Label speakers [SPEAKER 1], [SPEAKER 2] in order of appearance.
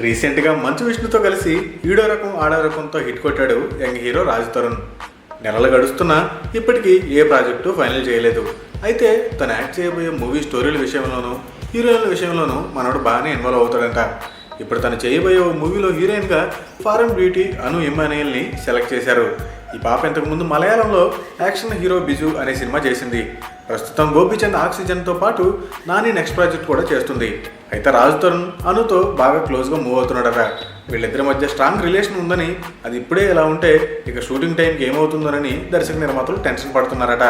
[SPEAKER 1] రీసెంట్గా మంచు విష్ణుతో కలిసి ఈడో రకం ఆడో రకంతో హిట్ కొట్టాడు యంగ్ హీరో రాజ్ తరుణ్. నెలలు గడుస్తున్నా ఇప్పటికీ ఏ ప్రాజెక్టు ఫైనల్ చేయలేదు. అయితే తను యాక్ట్ చేయబోయే మూవీ స్టోరీల విషయంలోనూ హీరోయిన్ల విషయంలోనూ మనోడు బాగానే ఇన్వాల్వ్ అవుతాడంట. ఇప్పుడు తను చేయబోయే ఓ మూవీలో హీరోయిన్గా ఫారెన్ బ్యూటీ అను ఇమ్మానుయల్ని సెలెక్ట్ చేశారు. ఈ పాప ఇంతకుముందు మలయాళంలో యాక్షన్ హీరో బిజు అనే సినిమా చేసింది. ప్రస్తుతం గోపీచంద్ ఆక్సిజన్తో పాటు నాని నెక్స్ట్ ప్రాజెక్ట్ కూడా చేస్తుంది. అయితే రాజ్ తరుణ్ అనుతో బాగా క్లోజ్గా మూవ్ అవుతున్నాడట. వీళ్ళిద్దరి మధ్య స్ట్రాంగ్ రిలేషన్ ఉందని, అది ఇప్పుడే ఇలా ఉంటే ఇక షూటింగ్ టైంకి ఏమవుతుందోనని దర్శక నిర్మాతలు టెన్షన్ పడుతున్నారట.